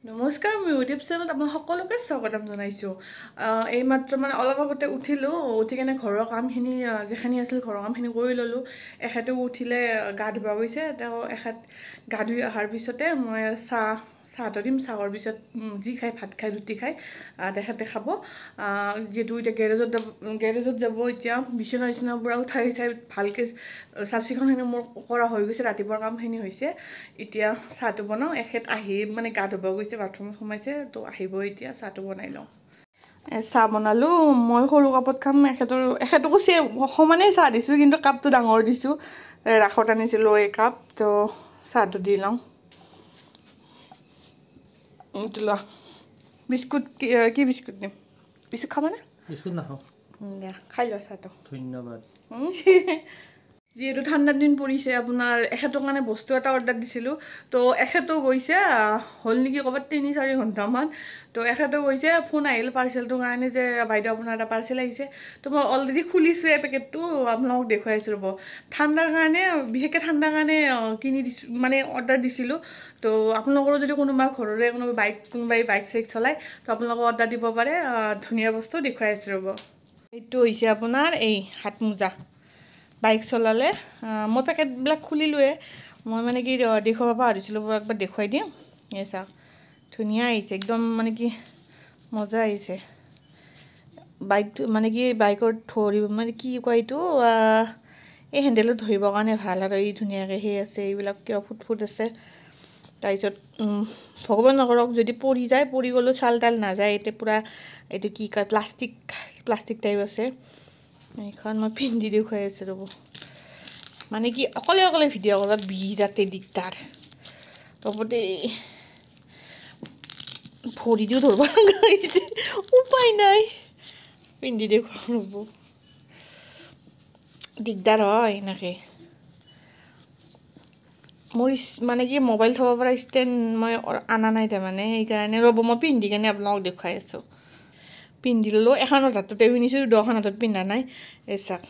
নমস্কাৰ মোৰ ইউটিউব চেনেলত আপোনাক সকলোকে স্বাগতম জনাইছোঁ। এইমাত্ৰ মানে অলপ আগতে উঠিলোঁ, উঠি কেনে ঘৰৰ কামখিনি যিখিনি আছিল ঘৰৰ কামখিনি কৰি ল'লোঁ। এখেতেও উঠিলে গা ধুব গৈছে, তেওঁ এখেত গা ধুই অহাৰ পিছতে মই চাহটো দিম। চাহৰ পিছত যি খাই ভাত খাই ৰুটি খাই তেখেতে খাব। যিহেতু এতিয়া গেৰেজত যাব, এতিয়া বিচনাৰ পৰা উঠাই ভালকৈ চাফ চিকুণখিনি মোৰ কৰা হৈ গৈছে, ৰাতিপুৱাৰ কামখিনি হৈছে। এতিয়া চাহটো বনাওঁ। এখেত আহি মানে গা ধুব গৈছে, বাথৰুমত সোমাইছে, তো আহিব এতিয়া চাহটো বনাই লওঁ। চাহ বনালোঁ, মই সৰু কাপত খাম। এখেতকো সমানেই চাহ দিছোঁ, কিন্তু কাপটো ডাঙৰ দিছোঁ। ৰাসত আনিছিলোঁ এই কাপ, তো চাহটো দি লওঁ। এইটো লোৱা বিস্কুট। কি বিস্কুট দিম? বিস্কুট খাবানে? বিস্কুট নাখাওঁ। দিয়া খাই লোৱা চাহটো। ধন্যবাদ। যিহেতু ঠাণ্ডাৰ দিন পৰিছে, আপোনাৰ এখেতৰ কাৰণে বস্তু এটা অৰ্ডাৰ দিছিলোঁ। তো এখেতো গৈছে, হ'ল নেকি ক'ৰবাত 3-4 ঘণ্টামান। তো এখেতো গৈছে, ফোন আহিল পাৰ্চেলটোৰ কাৰণে যে বাইদেউ আপোনাৰ এটা পাৰ্চেল আহিছে। তো মই অলৰেডি খুলিছোঁৱে পেকেটটো, আপোনালোকক দেখুৱাই আছোঁ ৰ'ব। ঠাণ্ডাৰ কাৰণে, বিশেষকৈ ঠাণ্ডাৰ কাৰণে কিনি দিছোঁ, মানে অৰ্ডাৰ দিছিলোঁ। তো আপোনালোকৰো যদি ঘৰৰে কোনোবাই বাইক চাইক চলায়, তো আপোনালোকে অৰ্ডাৰ দিব পাৰে। ধুনীয়া বস্তু দেখুৱাই আছোঁ ৰ'ব। এইটো হৈছে আপোনাৰ এই হাত মোজা। বাইক চলালে মই পেকেটবিলাক খুলিলোৱে, মই মানে কি দেখুৱাব পাহৰিছিলোঁ, একবাৰ দেখুৱাই দিম। এই চাওক, ধুনীয়া আহিছে একদম, মানে কি মজা আহিছে। বাইকটো মানে কি বাইকৰ ধৰিব, মানে কি কয় এইটো, এই হেণ্ডেলত ধৰিবৰ কাৰণে ভাল। আৰু এই ধুনীয়াকৈ সেই আছে, এইবিলাক কিবা ফুট আছে। তাৰপিছত ভগৱান নকৰক যদি পৰি যায়, পৰি গ'লেও চাল তাল নাযায়। এতিয়া পূৰা এইটো কি কয় প্লাষ্টিক টাইপ আছে। এইখন মই পিন্ধি দেখুৱাই আছোঁ ৰ'ব। মানে কি অকলে ভিডিঅ' কৰিব বিৰাটেই দিগদাৰ। ৰ'বতে ভৰিটো ধৰিব লগা হৈছে, উপায় নাই। পিন্ধি দেখুৱাওঁ ৰ'ব, দিগদাৰ হয় এনেকৈ। মোৰ মানে কি মোবাইল থ'ব পৰা ষ্টেণ্ড মই অনা নাই, তাৰমানে সেইকাৰণে ৰ'ব মই পিন্ধি কেনে আপোনালোকক দেখুৱাই আছোঁ। পিন্ধি ল'লোঁ, এখনত হাততে পিন্ধিছোঁ, দুখন হাতত পিন্ধা নাই। এই চাওক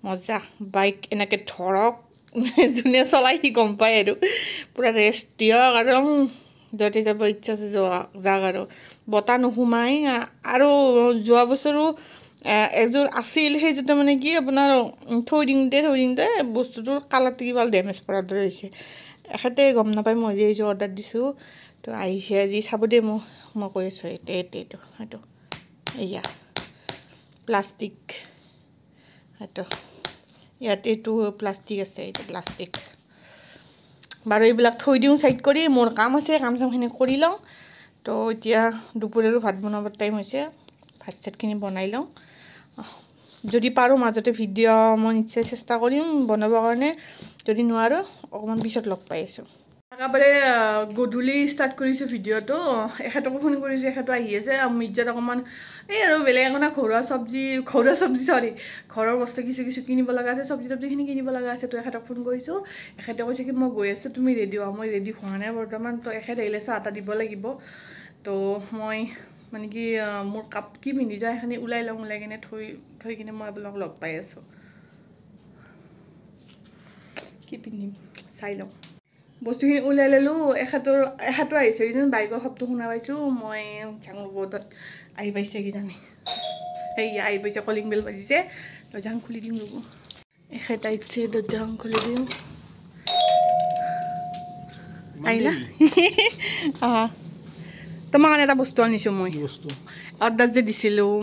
মজা। বাইক এনেকৈ ধৰক, যোনে চলাই সি গম পায় আৰু। পূৰা ৰেষ্ট দিয়ক আৰু য'তে যাব ইচ্ছা আছে যাওক আৰু। বতাহ নোসোমাই। আৰু যোৱা বছৰো এযোৰ আছিল, সেইযোৰতে মানে কি আপোনাৰ থৈ দিওঁতে বস্তুটোৰ কালাৰটো কিবা ডেমেজ কৰাৰ দৰে হৈছে। এখেতে গম নাপায় মই যে এইযোৰ অৰ্ডাৰ দিছোঁ। তো আহিছে আজি চাব দেই, মই কৈ আছোঁ এইটো এয়া প্লাষ্টিক। সেইটো ইয়াতে এইটো প্লাষ্টিক আছে, এইটো প্লাষ্টিক। বাৰু এইবিলাক থৈ দিওঁ ছাইড কৰি, মোৰ কাম আছে, কাম চামখিনি কৰি লওঁ। তো এতিয়া দুপৰীয়াৰো ভাত বনাবৰ টাইম হৈছে, ভাত চাতখিনি বনাই লওঁ। যদি পাৰোঁ মাজতে ভিডিঅ' মই নিশ্চয় চেষ্টা কৰিম বনাবৰ কাৰণে, যদি নোৱাৰোঁ অকণমান পিছত লগ পাই আছোঁ। একেবাৰে গধূলি ষ্টাৰ্ট কৰিছোঁ ভিডিঅ'টো। এখেতকো ফোন কৰিছোঁ, এখেতো আহি আছে। মিৰ্জাত অকণমান এই আৰু বেলেগ একো নাই, ঘৰুৱা চব্জি ঘৰৰ বস্তু কিছু কিনিব লগা আছে, চব্জিখিনি কিনিব লগা আছে। তো এখেতক ফোন কৰিছোঁ, এখেতে কৈছে কি মই গৈ আছোঁ, তুমি ৰেডি হোৱা। মই ৰেডি হোৱা নাই বৰ্তমান। তো এখেত আহিলে চাহ এটা দিব লাগিব। তো মই মানে কি মোৰ কাপ কি পিন্ধি যাওঁ সেইখিনি ওলাই লওঁ, ওলাই কিনে থৈ কিনে মই আপোনালোকক লগ পাই আছোঁ। কি পিন্ধিম চাই লওঁ। বস্তুখিনি ওলাই ল'লোঁ। এখেতো আহিছে কিজানি, বাইকৰ শব্দ শুনা পাইছোঁ। মই যাওঁ বৰ্ডত আহি পাইছে কিজানি, সেয়া আহি পাইছে, কলিং বেল বাজিছে। দৰ্জাখন খুলি দিওঁ ৰ'ব। এখেত আহিছে, দৰ্জাখন খুলি দিওঁ। আহিলা? তোমাৰ কাৰণে এটা বস্তু আনিছোঁ মই, অৰ্ডাৰ যে দিছিলোঁ।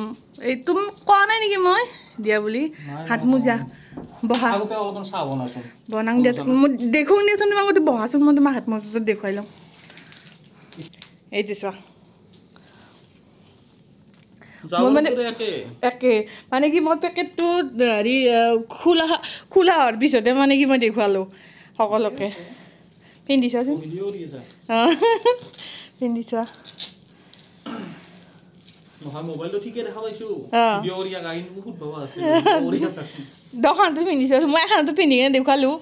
এই তুমি কোৱা নাই নেকি মই দিয়া বুলি? হাত মোজা। বহা বনাওঁ দিয়া, মই দেখোঁ দিয়াচোন তোমাক। বহাচোন, মই তোমাক হাত মোজা দেখুৱাই লওঁ। এই যে চোৱা, মই মানে একে মানে কি মই পেকেটটো হেৰি খোলা হোৱাৰ পিছতে মানে কি মই দেখুৱালোঁ সকলোকে। পিন্ধি চোৱাচোন, পিন্ধি চোৱা। দোকানটো পিন্ধি চোৱাচোন, মই এখনতো পিন্ধি কিনে দেখুৱালোঁ,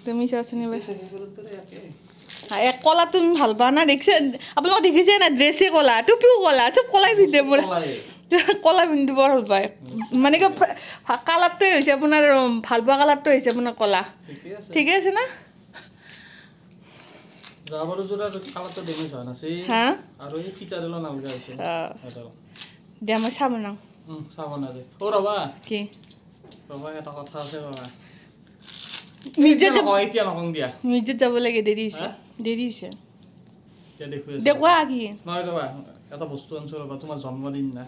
তুমি চোৱাচোন এবাৰ। কলা তুমি ভাল পোৱা না, দেখিছে আপোনালোকে দেখিছে না, ড্ৰেছে কলা, টুপিও কলা, চব কলাই পিন্ধে। মোৰ কলা পিন্ধি বৰ ভাল পায়। মানে কি কালাৰটোৱে হৈছে আপোনাৰ, ভাল পোৱা কালাৰটো হৈছে আপোনাৰ কলা। ঠিকে আছে না? যাবাৰো জোৰা কালাৰটো ডেমেজ হোৱা নাছিল হা আৰু এই ফিটাৰেলো নালগা হৈছে এটা দিয়া মই চাব না চাব না দে অ ৰবা কি ৰবা এটা কথা আছে ৰবা মিজে এতিয়া নকং দিয়া মিজে যাব লাগে দেৰি হৈছে এতিয়া দেখো দেখুৱা কি নহয় ৰবা এটা বস্তু আনছো ৰবা তোমাৰ জন্মদিন না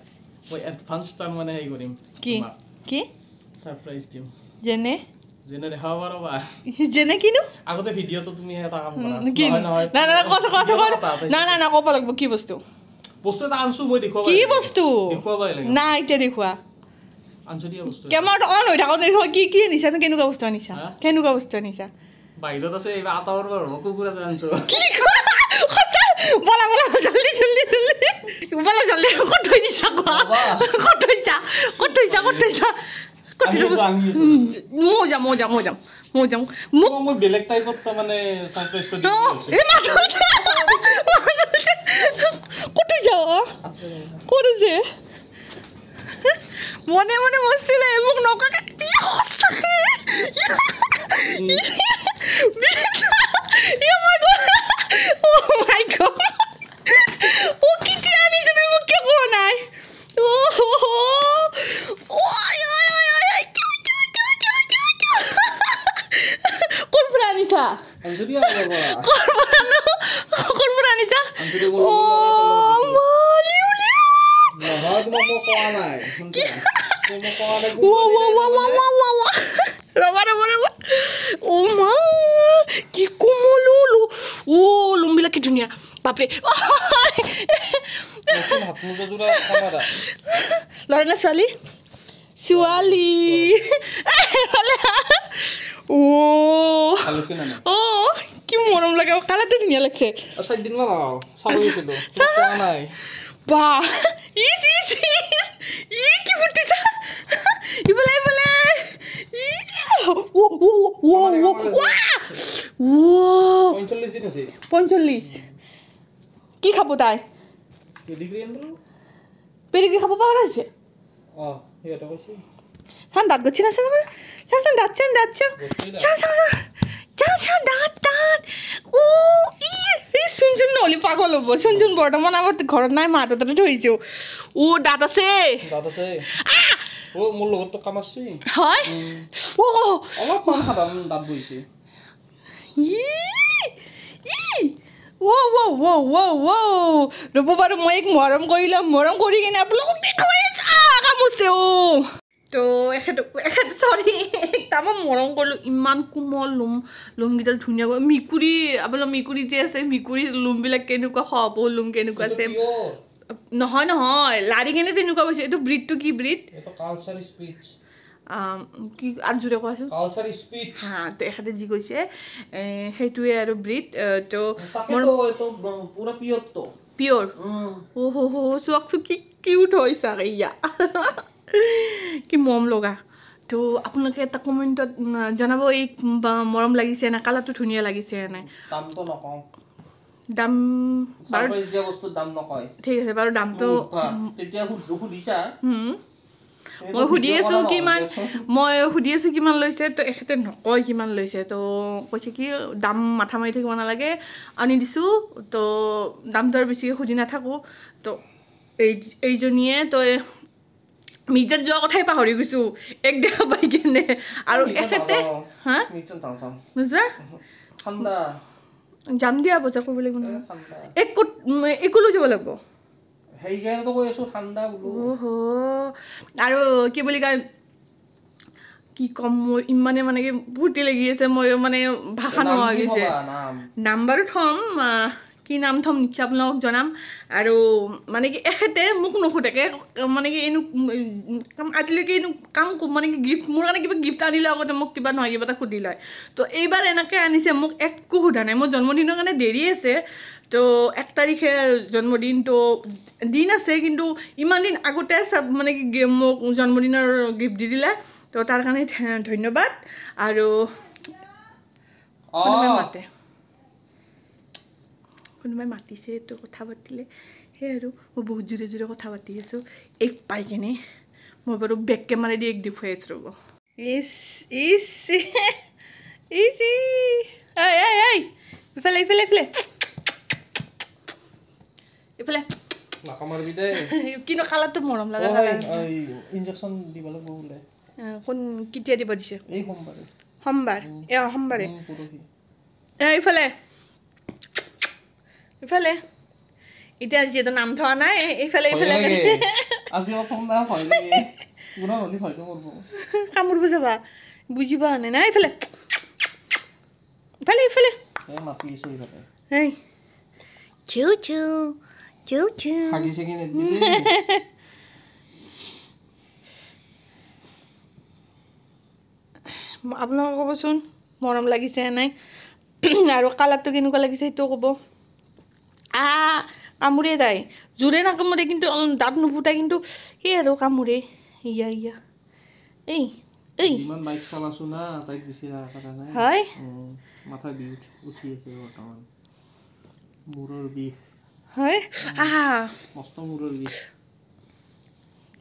মই এডভান্স টাইম মানে হেই কৰিম কি কি সাৰপ্ৰাইজ দিম জেনে জেনে দেখাব পাৰবা জেনে কিনো আগতে ভিডিওটো তুমি এটা কাম কৰা নহয় না না কথা না না না ক'ব লাগিব কি বস্তু বস্তু এটা আনছো মই দেখুৱাব কি বস্তু দেখুৱাবই লাগে না এতিয়া দেখুৱা আনছো দিয়া বস্তু কেমেৰাটো অন হৈ থাকোঁ দেখুৱা কি কি নিছা কেনেকুৱা বস্তু আনিছা কেনেকুৱা বস্তু আনিছা বাহিৰত আছে এইবা আটাবৰ বৰ কুকুৰা আনছো কি বলা বলা জলদি জলদি জলদি বলা জলদি ক'ত থৈ দিছা ক'ত থৈছা মোজাম মই বেলেগ টাইপত মানে সারপ্রাইজ কৰি ক'ত আছে মনে মনে বসছিলে মোক নকাকে সঁচাকে Oh my god. ও কি কি আনিছে তুমি মোক কি কোৱা নাই ও কোন পৰা আনিছা আনছো দিয়া বাবা কোন পৰা আনিছা ও মালিউ নহয় তোমাক মই কোৱা নাই তুমি কোৱা নাই ৰবা ও মা কি কোমলুলু ও লুমবিলা কি ধুনীয়া বাপৰে ল'ৰা না ছোৱালী ও কি মৰম লাগে কালাৰটো ধুনীয়া লাগছে বা কি ফুটিছা ইফালে ইফালে 45 কি খাব তাই পেডিগ্ৰী খাব পৰা হৈছে চান দাঁত গছি নাছে নহয় চান দাঁত চুন নহ'লে পাগল হ'ব চুন বৰ্তমান আগত ঘৰত নাই মা তাতে থৈছোঁ দাঁত আছে মোৰ লগততো কাম আছে হয় অলপমান সাধাৰণ দাঁত বহিছে ৰ'ব বাৰু মই এক মৰম কৰি ল'ম মৰম কৰি কিনে আপোনালোকক দেখুৱাই কাম আছে তো এখেত চৰি একদম মৰম কৰিলোঁ ইমান কোমল লোমকেইডাল ধুনীয়াকৈ মেকুৰী আপোনাৰ মেকুৰী যে আছে মেকুৰী লোমবিলাক কেনেকুৱা খপ লোম কেনেকুৱা আছে নহয় লাৰি কেনে তেনেকুৱা পাইছে এইটো ব্ৰিডটো কি ব্ৰিড কি আৰু জোৰে কোৱাচোন হা তো এখেতে যি কৈছে সেইটোৱে আৰু ব্ৰিড তো পিয়'ৰ চোৱাকচোন কি কিউট হৈছে এয়া কি মৰম লগা তো আপোনালোকে এটা কমেণ্টত জনাব এই মৰম লাগিছে নে কালাৰটো ধুনীয়া লাগিছে নাই দাম বাৰু ঠিক আছে বাৰু দামটো মই সুধি আছোঁ কিমান লৈছে তো এখেতে নকয় কিমান লৈছে তো কৈছে কি দাম মাথা মাৰি থাকিব নালাগে আনি দিছোঁ তো দামটো আৰু বেছিকৈ সুধি নাথাকোঁ তো এইজনীয়ে তো মিৰ্জাত যোৱা কথাই পাহৰি গৈছোঁ এক দেখা পাই কিনে আৰু এখেতে হা নোযোৱা যাম দিয়া বজাৰ কৰিব লাগিব নহয় একো লৈ যাব লাগিব আৰু কি বুলি কয় কি ক'ম মোৰ ইমানে মানে কি ফূৰ্তি লাগি আছে মই মানে ভাষা নোহোৱা হৈ গৈছে নাম বাৰু থ'ম কি নাম থ'ম নিশ্চয় আপোনালোকক জনাম আৰু মানে কি এখেতে মোক নুসুধাকৈ মানে কি এনো আজিলৈকে এনো কাম মানে কি গিফ্ট মোৰ কাৰণে কিবা গিফ্ট আনিলে আগতে মোক কিবা নহয় কিবা এটা সুধি লয় তো এইবাৰ এনেকৈ আনিছে মোক একো সোধা নাই মোৰ জন্মদিনৰ কাৰণে দেৰি আছে তো 1 তাৰিখে জন্মদিন তো দিন আছে কিন্তু ইমান দিন আগতে চব মানে কি মোক জন্মদিনৰ গিফ্ট দি দিলে তো তাৰ কাৰণে ধন্যবাদ আৰু কোনোবাই মাতিছে তো কথা পাতিলে সেই আৰু মই বহুত জোৰে কথা পাতি আছোঁ এক পাই কিনে মই বাৰু বেক কেমেৰা দি এক দেখুৱাই আছোঁ ৰ'ব ইফালে ইফালে নাকামাৰবি দে কিন্তু কালাৰটো মৰম লগা ইনজেকশ্যন দিব লাগিব বোলে কোন কেতিয়া দিব দিছে এই সোমবাৰে সোমবাৰ সোমবাৰে পৰহি ইফালে ইফালে এতিয়া যিহেতু নাম থোৱা নাই এইফালে ইফালে আজি প্ৰথম না ভয় লাগে পুৰা হ'লে ভয়টো কৰিব কামুৰিব যাবা বুজি পোৱা নাই নাই ইফালে ইফালে ইফালে এই মাতি আছে ইফালে এই চু চু চু চু হাগিছে কি নেদি আপোনালোকে ক'বচোন মৰম লাগিছে নাই আৰু কালাৰটো কেনেকুৱা লাগিছে সেইটো ক'ব কামুৰে তাই জোৰে নাকামুৰে কিন্তু দাঁত নুফুটাই কিন্তু সেই আৰু কামুৰে ইয়া ইয়া এই এই ইমান বাইক চলাছো না তাইক বেছি ৰাখা নাই হয় মাথা বিষ উঠি আছে বৰ্তমান মূৰৰ বিষ হয় মস্ত মূৰৰ বিষ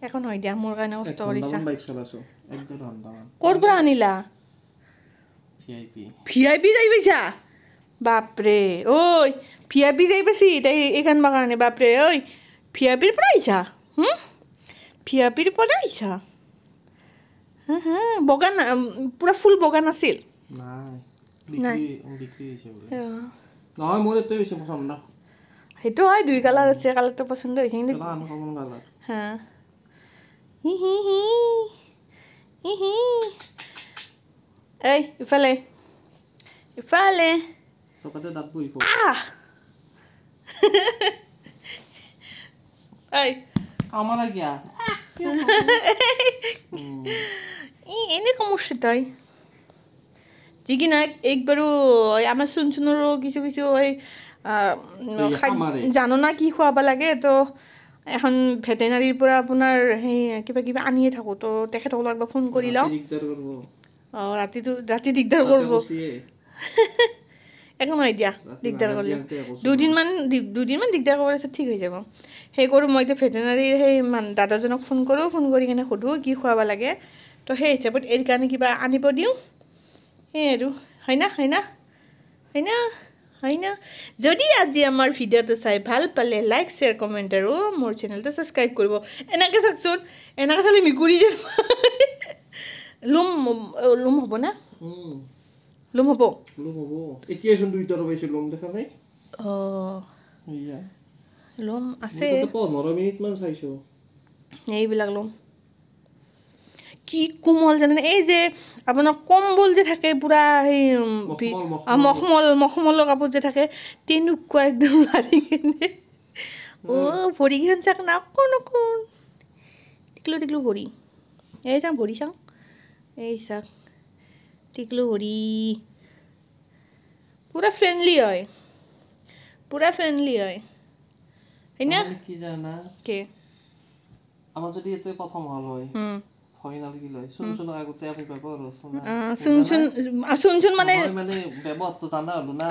একো নহয় দিয়া মোৰ কাৰণে কষ্ট কৰিছা বাইক চলাছো 1.5 ঘণ্টামান ক'ৰ পৰা আনিলা ভিআইপি যাই পাইছা বাপৰে ঐ ভিআইপি যাই পাইছি তাই এইখানবা কাৰণে বাপৰে ঐ ভিআইপিৰ পৰা আহিছা ভিআইপিৰ পৰা আহিছা বগান পুৰা ফুল বগান আছিল নহয় মোৰ এইটোৱে বেছি পচন্দ সেইটো হয় 2 কালাৰ আছে কালাৰটো পচন্দ হৈছে কিন্তু হা হি হি হি হি হি এই ইফালে ইফালে চকাতে দাঁত বহিব এই আমার কিয়া এনে সমস্যা তাই যি কি নাই একবাৰো আমাৰ চুনচুনৰো কিছু কিছু ওই জানো না কি খুৱাব লাগে তো এখন ভেটেনাৰীৰ পৰা আপোনাৰ সেই কিবা কিবা আনিয়ে থাকো তো তেখেতসকলক একবাৰ ফোন কৰি লওঁ ৰাতি দিগদাৰ কৰিব একো নহয় দিয়া দিগদাৰ কৰিলে দুদিনমান দিগদাৰ কৰাৰ পিছত ঠিক হৈ যাব সেই কৰোঁ মই এতিয়া ভেটেনাৰীৰ সেই দাদাজনক ফোন কৰোঁ ফোন কৰি কিনে সোধোঁ কি খুৱাব লাগে তো সেই হিচাপত এই কাৰণে কিবা আনিব দিওঁ সেই আৰু হয় না হয় না হয় না হয় না যদি আজি আমাৰ ভিডিঅ'টো চাই ভাল পালে লাইক শ্বেয়াৰ কমেণ্ট আৰু মোৰ চেনেলটো ছাবস্ক্ৰাইব কৰিব এনেকৈ চাওকচোন এনেকৈ চালে মেকুৰী যে লোম হ'ব না লোম হ'ব এতিয়া চোন 2টা পাইছো লোম দেখা নাই লোম আছে 15 মিনিট মান চাইছো এইবিলাক লোম কি কোমল জানেনে এই যে আপোনাৰ কম্বল যে থাকে পুৰা সেই মখমলৰ কাপোৰ যে থাকে তেনেকুৱা একদম মাৰি কিনে ভৰিখন চাক না অকণ অকণ টিকলো ভৰি এই চাওঁ ভৰি চাওঁ এই চাওক টিকলো ভৰি পুৰা ফ্ৰেণ্ডলি হয় হয়না কি জানা কে আমাৰ যদি এটো প্ৰথম হল হয় ফাইনাল কি লয় শুনছুন আগতে আমি ব্যৱহাৰ শুনছুন মানে ব্যৱহাৰটো জানা হলো না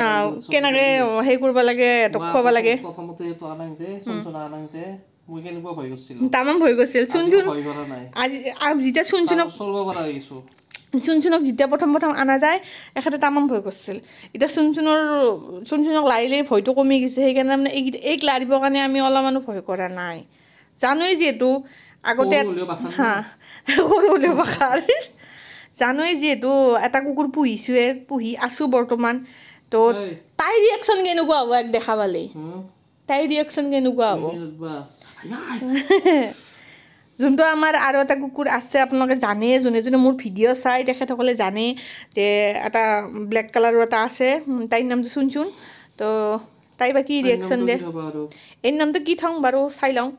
কেনেকে হেই কৰিব লাগে খুৱাব লাগে প্ৰথমতে এটো আনাংতে শুনছুন আনাংতে মই কেনেকুৱা ভয় গৈছিল তামাম ভয় গৈছিল শুনছুন ভয় কৰা নাই আজি যেতিয়া শুনছুনক চলব পৰা গৈছো শুনছুনক যেতিয়া প্ৰথম আনা যায় এখেতে তামাম ভয় কৰিছিল এতিয়া শুনছুনক লাৰিলে ভয়টো কমি গৈছে সেইকাৰণে মানে এই লাৰিবৰ কাৰণে আমি অলপমানো ভয় কৰা নাই জানোৱেই যিহেতু আগতে সৰু হ'লেও বাখাৰ জানোৱেই যিহেতু এটা কুকুৰ পুহি আছোঁ বৰ্তমান তো তাইৰ ৰিয়েকশ্যন কেনেকুৱা হ'ব এক দেখা পালে তাইৰ ৰিয়েকশ্যন কেনেকুৱা হ'ব যোনটো আমাৰ আৰু এটা কুকুৰ আছে আপোনালোকে জানে যোনে মোৰ ভিডিঅ' চাই তেখেতসকলে জানে যে এটা ব্লেক কালাৰৰ এটা আছে তাইৰ নামটো শুনছুন তো তাই বা কি ৰিয়েকশ্যন দিয়ে এই নামটো কি থওঁ বাৰু চাই লওঁ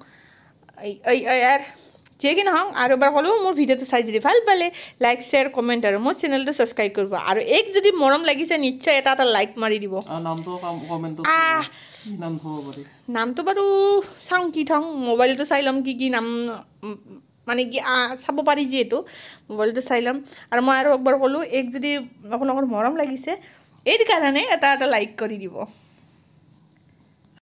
যিয়ে কি নহওক আৰু এবাৰ ক'লোঁ মোৰ ভিডিঅ'টো চাই যদি ভাল পালে লাইক শ্বেয়াৰ কমেণ্ট আৰু মোৰ চেনেলটো ছাবস্ক্ৰাইব কৰিব আৰু এক যদি মৰম লাগিছে নিশ্চয় এটা লাইক মাৰি দিব নামটো বাৰু চাওঁ কি থওঁ মোবাইলটো চাই ল'ম কি নাম মানে কি চাব পাৰি যিহেতু মোবাইলটো চাই ল'ম আৰু মই আৰু একবাৰ ক'লোঁ এক যদি আপোনালোকৰ মৰম লাগিছে এই কাৰণে এটা লাইক কৰি দিব